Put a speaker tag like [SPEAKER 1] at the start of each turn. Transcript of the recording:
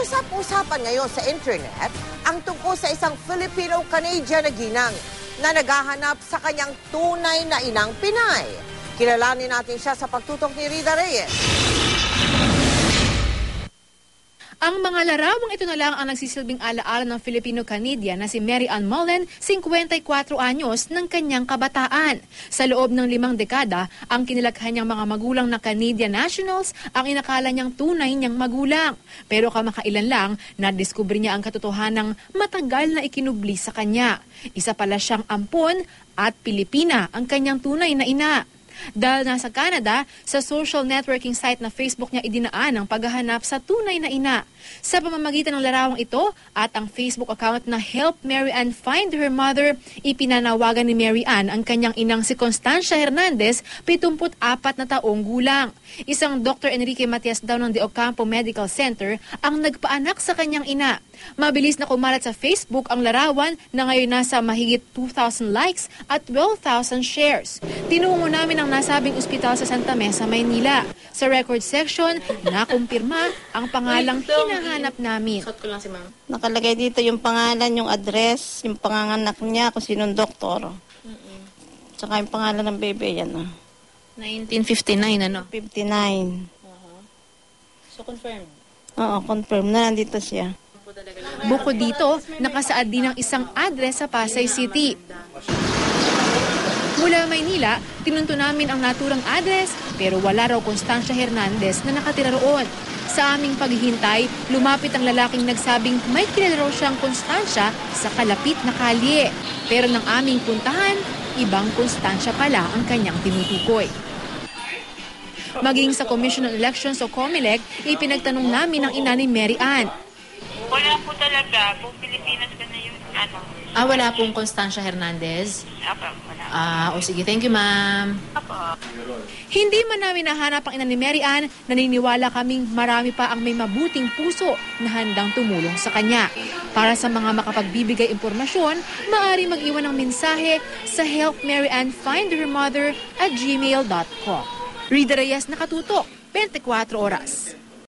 [SPEAKER 1] Usap-usapan ngayon sa internet ang tungkol sa isang Filipino-Canadian na ginang na naghahanap sa kanyang tunay na inang Pinay. Kilalanin natin siya sa pagtutok ni Rida Reyes.
[SPEAKER 2] Ang mga larawang ito na lang ang nagsisilbing alaala ng Filipino-Canadian na si Mary Ann Mullen, 54 anyos ng kanyang kabataan. Sa loob ng 5 dekada, ang kinilakhan niyang mga magulang na Canadian nationals ang inakala niyang tunay niyang magulang. Pero kamakailan lang, nadiskubre niya ang katotohanang matagal na ikinubli sa kanya. Isa pala siyang ampon at Pilipina ang kanyang tunay na ina. Dahil nasa Canada, sa social networking site na Facebook niya idinaan ang paghahanap sa tunay na ina. Sa pamamagitan ng larawang ito at ang Facebook account na Help Mary Ann Find Her Mother, ipinanawagan ni Mary Ann ang kanyang inang si Constancia Hernandez, 74 na taong gulang. Isang Dr. Enrique Matias daw ng De Ocampo Medical Center ang nagpaanak sa kanyang ina. Mabilis na kumalat sa Facebook ang larawan na ngayon nasa mahigit 2,000 likes at 12,000 shares. Tinungo namin ang nasabing ospital sa Santa Mesa, Maynila. Sa record section, nakumpirma ang pangalang hinahanap namin.
[SPEAKER 3] Nakalagay dito yung pangalan, yung address, yung panganganak niya, kung sinong doktor. Tsaka yung pangalan ng bebe, yan.
[SPEAKER 2] 1959, ano?
[SPEAKER 3] 59.
[SPEAKER 2] So, confirmed?
[SPEAKER 3] Oo, confirm na nandito siya.
[SPEAKER 2] Bukod dito, nakasaad din ang isang address sa Pasay City. Mula Maynila, tinunto namin ang naturang address pero wala raw Constancia Hernandez na nakatira roon. Sa aming paghihintay, lumapit ang lalaking nagsabing may kilala raw siyang Constancia sa kalapit na kalye. Pero nang aming puntahan, ibang Constancia pala ang kanyang tinutukoy. Maging sa Commission on Elections o COMELEC, ipinagtanong namin ang ina ni Mary Ann.
[SPEAKER 4] Wala po talaga. Kung Pilipinas ka na yung ano.
[SPEAKER 2] Wala pong Constancia Hernandez?
[SPEAKER 4] Apa, wala.
[SPEAKER 2] Sige. Thank you, ma'am.
[SPEAKER 4] Apa.
[SPEAKER 2] Hindi man namin nahanap ang ina ni Mary Ann, naniniwala kaming marami pa ang may mabuting puso na handang tumulong sa kanya. Para sa mga makapagbibigay impormasyon, maaari mag-iwan ng mensahe sa helpmaryanfindhermother@gmail.com. Rida Reyes, Nakatutok, 24 Oras.